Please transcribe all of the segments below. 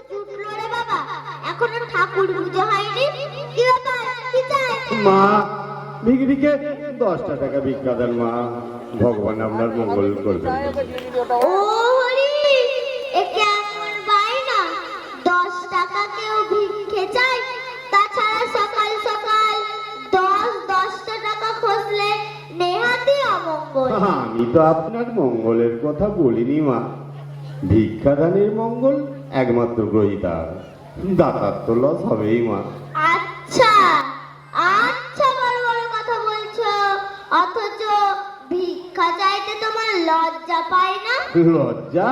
জুটলো রে বাবা, এখনো ঠাকুর পুজো হয়নি। কি ব্যাপার, কি চাই? মা, ভিখিরিকে 10টা টাকা ভিক্ষা দেন মা, ভগবান আপনার মঙ্গল করবেন। ও হরি, এ কেমন বায়না! 10 টাকা কেউ ভিক্ষে চায়? তাছাড়া সকাল সকাল 10টা টাকা খসলে নেহাতি অমঙ্গল। আমি তো আপনার মঙ্গলের কথা বলিনি মা, ভিক্ষাদানের মঙ্গল একমাত্র গ্রহিতা, দাতার তো লস হবেই মা। আচ্ছা আচ্ছা, বড় বড় কথা বলছো, অথচ ভিক্ষা চাইতে তোমার লজ্জা পায় না? লজ্জা?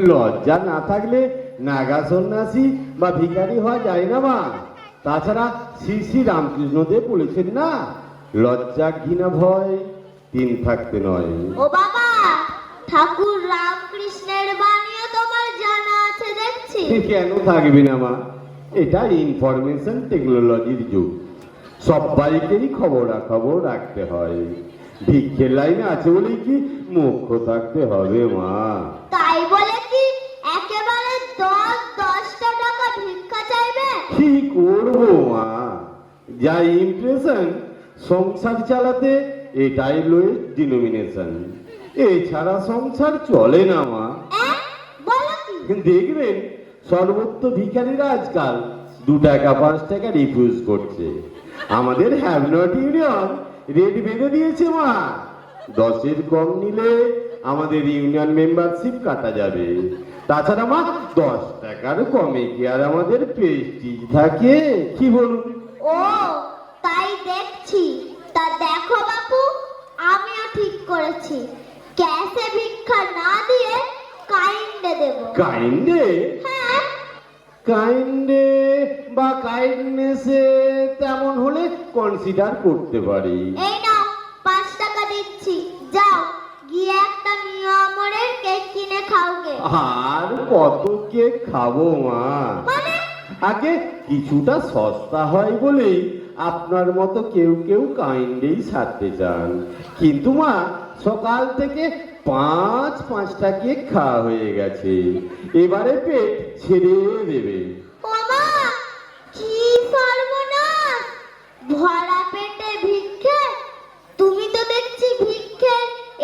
লজ্জা না থাকলে নাগা সন্ন্যাসী বা ভিখারি হওয়া যায় না মা। তাছাড়া শ্রী শ্রী রামকৃষ্ণদেব বলেছেন না, লজ্জা ঘৃণা ভয় 3 থাকতে নয়। ও বাবা, ঠাকুর রামকৃষ্ণের বাণীও তোমার জানা আছে দেখছি। কেন থাকবে না মা, এটা ইনফরমেশন টেকনোলজির যুগ, সবাইকেই খবরাখবর রাখতে হয়। ভিক্ষের লাইনে আছে বলেই কি মুখ্য থাকতে হবে মা? তাই বলে কি একেবারে 10টা টাকা ভিক্ষা চাইবে? কি করবো মা, যা ইমপ্রেশন, সংসার চালাতে এটাই লোয়েস্ট ডিনোমিনেশন, এছাড়া সংসার চলে না মা। বলো কি? দেখবেন সর্বত্র ভিখারিরা আজকাল 2 টাকা 5 টাকা রিফিউজ করছে। আমাদের হ্যাভ নট ইউনিয়ন রেট বেঁধে দিয়েছে মা, 10-এর কম নিলে আমাদের ইউনিয়ন মেম্বারশিপ কাটা যাবে। তাছাড়া মা, 10 টাকার কমে কি আর আমাদের প্রেস্টিজ থাকে? কি বলুন? ও তাই দেখছি। তা দেখো বাপু, আমিও ঠিক করেছি, ক্যাশে ভিক্ষা না দিয়ে কাইন্ডে দেব। কাইন্ডে? হ্যাঁ, কাইন্ডে বা কাইন্ডনেসে তেমন হলে কনসিডার করতে পারি। এই নাও 5 টাকা দিচ্ছি, যাও গিয়ে একটা নিয়মরের কেক কিনে খাওগে। আর কত কেক খাবো মা? মানে? আগে কিছুটা সস্তা হয় বলেই আপনার মতো কেউ কেউ কাইন্ডেই সারতে চান, কিন্তু মা সকাল থেকে 5-5টা কেক খাওয়া হয়ে গেছে, এবারে পেট ছেড়ে দেবে। ওমা, কি সর্বনাশ! ভরা পেটে ভিক্ষে! তুমি তো দেখছি ভিক্ষে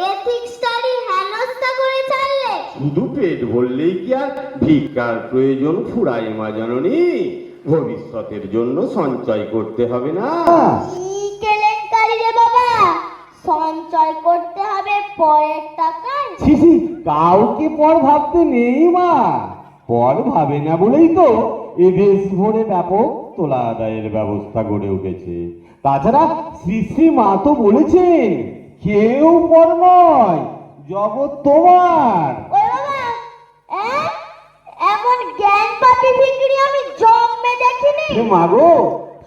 এথিক্সটারই হেনস্থা করে ছাড়লে। শুধু পেট ভরলেই কি আর ভিক্ষার প্রয়োজন ফুরায় মা জাননি? ভবিষ্যতের জন্য সঞ্চয় করতে হবে না? কি কেলেঙ্কারি রে বাবা! সঞ্চয় করতে হবে পরের টাকায়? ছিছি, কাউকে পর ভাবতে নেই মা, পর ভাবে না বলেই তো এ দেশ ভরে ব্যাপক তোলা আদায়ের ব্যবস্থা গড়ে উঠেছে। তাছাড়া শ্রী শ্রী মা তো বলেছেন, কেউ পর নয়, জগৎ তোমার। ওই বাবা, এমন জ্ঞান পাপী ভিখারি আমি জন্মে দেখিনি। মাগো,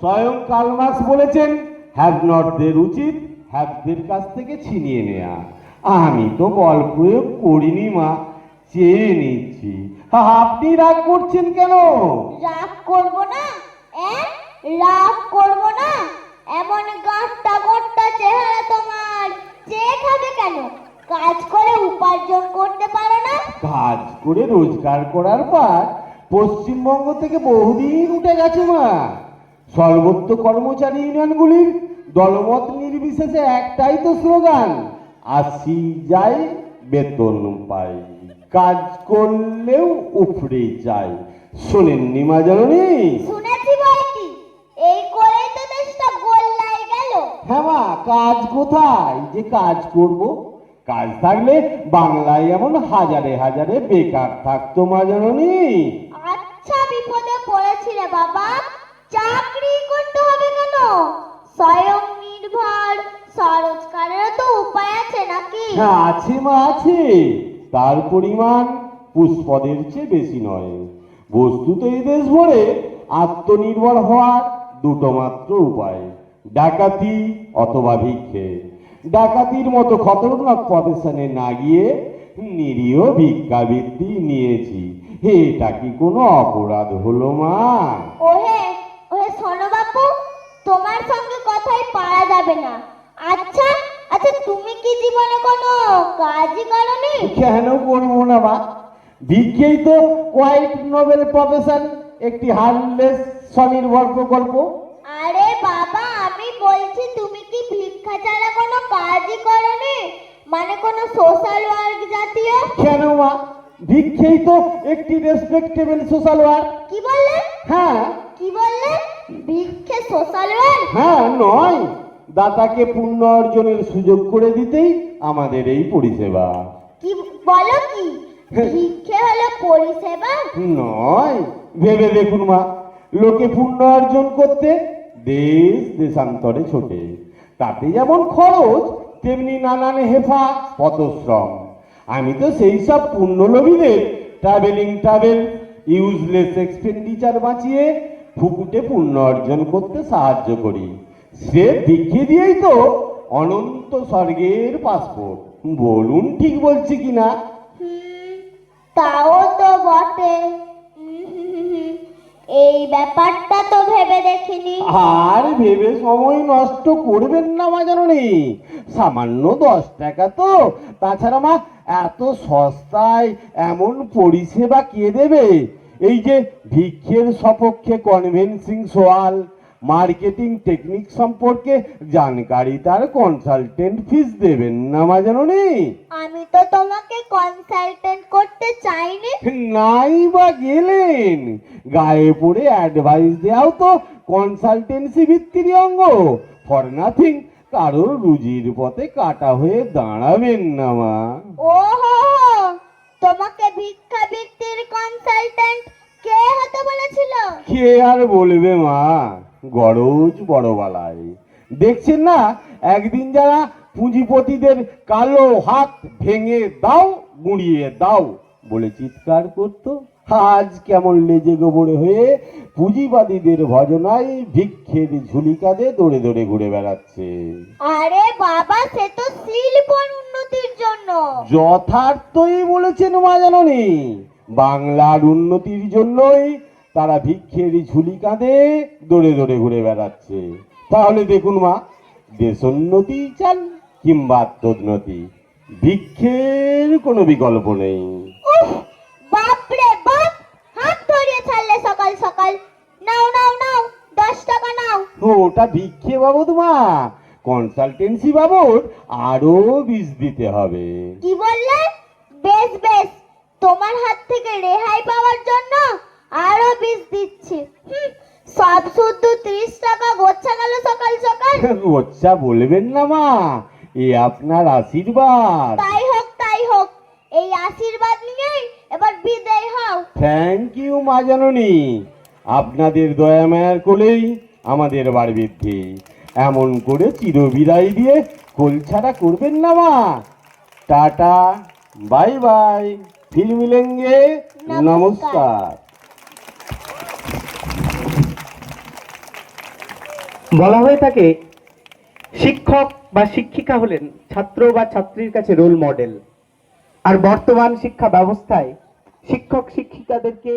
স্বয়ং কার্ল মার্কস বলেছেন, হ্যাভ নটদের উচিত হ্যাভদের কাছ থেকে ছিনিয়ে নেয়া। আমি তো বল প্রয়োগ করিনি মা, চেয়ে নিচ্ছি। আপনি রাগ করছেন কেন? রাগ করব না? রাগ করব না? এমন গাঁটটা গোট্টা চেহারা তোমার, চেয়ে খাবে কেন? কাজ করে উপার্জন করতে পারো না? কাজ করে রোজগার করার পর পশ্চিমবঙ্গ থেকে বহুদিন উঠে গেছে মা। সর্বত্র কর্মচারী ইউনিয়নগুলির দলমত নির্বিশেষে একটাই তো স্লোগান, আসি যাই বেতন পাই, কাজ করলেও উফরে যাই। শোনেননি মা জাননি? শুনেছি বই কি, এই করেই তো দেশটা গোল্লায় গেল। হ্যাঁ মা, কাজ কোথায় যে কাজ করব? কাজ থাকলে বাংলায় এমন হাজারে হাজারে বেকার থাকতো মা জাননি? আচ্ছা, বিপদে পড়েছি রে বাবা, চাকরি করতে হবে কেন? স্বয়ং নির্ভর স্বরোজগারেরও তো উপায় আছে নাকি? হ্যাঁ আছে মা, আছে। তার পরিমাণ পুষ্পদের চেয়ে বেশি নয়। বস্তুত এই দেশ ভরে আত্মনির্ভর হওয়ার 2টো মাত্র উপায়, ডাকাতি অথবা ভিক্ষে। ডাকাতির মতো খতরনাক প্রফেশনে না গিয়ে নিরীহ ভিক্ষাবৃত্তি নিয়েছি, এটা কি কোনো অপরাধ হলো মা? ওহে ওহে, শোনো বাপু, তোমার সঙ্গে কথাই পারা যাবে না। আচ্ছা আচ্ছা, তুমি কি জীবনে কোনো কাজই করনি? কেন করবো না মা? ভিক্ষেই তো কোয়াইট নোবেল প্রফেশন, একটি হার্মলেস স্বনির্ভর প্রকল্প। আরে বাবা, আমি বলছি তুমি কি ভিক্ষা ছাড়া কোনো কাজই করোনি? মানে কোনো সোশ্যাল ওয়ার্ক জাতীয়? কেন মা, ভিক্ষেই তো একটি রেসপেক্টেবল সোশ্যাল ওয়ার্ক। কি বললে? হ্যাঁ কি বললে? ভিক্ষে সোশ্যাল ওয়ার্ক? হ্যাঁ, নয়, দাতাকে পুণ্য অর্জনের সুযোগ করে দিতেই আমাদের এই পরিষেবা। কি বলো কি? ভিক্ষে হলো পরিষেবা? নয়, ভেবে দেখুন মা, লোকে পুণ্য অর্জন করতে দেশ দেশান্তরে ছোটে, তাতে যেমন খরচ তেমনি নানান হেফা পথশ্রম। আমি তো সেই সব পুণ্যলোভীদের ট্রাভেল ইউজলেস এক্সপেন্ডিচার বাঁচিয়ে ফুকুটে পুণ্য অর্জন করতে সাহায্য করি। সে ভিক্ষে দিয়েই তো অনন্ত স্বর্গের পাসপোর্ট। বলুন ঠিক বলছি কিনা? তাও তো বটে। এই ব্যাপারটা তো ভেবে দেখিনি। আর ভেবে সময় নষ্ট করবেন না মা, জানি সামান্য 10 টাকা তো, তাছাড়া মা এত সস্তায় এমন পরিষেবা কে দেবে? এই যে ভিক্ষের সপক্ষে কনভিন্সিং সোয়াল, মার্কেটিং টেকনিক সম্পর্কে জানকারি, তার কনসালটেন্ট ফিস দেবেন না মা, জানি। আমি তো তোমাকে কনসালটেন্ট করতে চাইনি। নাই বা গেলেন, গায়ে পড়ে অ্যাডভাইস দেওয়াও তো কনসালটেন্সি ভিত্তির অঙ্গ। ফর নাথিং কারোর রুজির পথে কাটা হয়ে দাঁড়াবেন না মা। ওহো, তোমাকে ভিক্ষা বৃত্তির কনসালটেন্ট কে হতে বলেছিল? কে আর বলবে মা, গরজ বড়বালায়। দেখছেন না, একদিন যারা পুঁজিপতিদের কালো হাত ভেঙে দাও, গুঁড়িয়ে দাও বলে চিৎকার করতো, আজ কেমন লেজে গোবরে হয়ে পুঁজিবাদীদের ভজনায় ভিক্ষের ঝুলি কাঁধে দৌড়ে দৌড়ে ঘুরে বেড়াচ্ছে। আরে বাবা, সে তো শিল্পর উন্নতির জন্য। যথার্থই বলেছেন মা, জানি বাংলার উন্নতির জন্যই তারা ভিক্ষের ঝুলি কাঁধে দৌড়ে দৌড়ে ঘুরে বেড়াচ্ছে। তাহলে দেখুন মা, দেশোন্নতি চান কিংবা আত্মোন্নতি, ভিক্ষের কোনো বিকল্প নেই। উফ, বাপরে বাপ, হাত ধরিয়ে ছাড়লে সকাল সকাল। নাও নাও নাও, 10 টাকা নাও। ওটা ভিক্ষে বাবদ মা, কনসালটেন্সি বাবদ আরো 20 দিতে হবে। কি বললে? বেশ বেশ, তোমার হাত থেকে রেহাই পাওয়ার জন্য আরো 20 দিচ্ছি। সব শুদ্ধ 30 টাকা গোচ্ছা গেল সকাল সকাল। আচ্ছা বলবেন না মা, এ আপনার আশীর্বাদ। তাই হোক তাই হোক, এই আশীর্বাদ নিয়েই এবার বিদায় হও। থ্যাংক ইউ মা, জাননি আপনাদের দয়া মায়ার কোলেই আমাদের বাড়ি বৃদ্ধি। এমন করে চিরবিদায় দিয়ে কোল ছাড়া করবেন না মা। টাটা, বাই বাই, ফির মিলেঙ্গে, নমস্কার। বলা হয়ে থাকে শিক্ষক বা শিক্ষিকা হলেন ছাত্র বা ছাত্রীর কাছে রোল মডেল। আর বর্তমান শিক্ষা ব্যবস্থায় শিক্ষক শিক্ষিকাদেরকে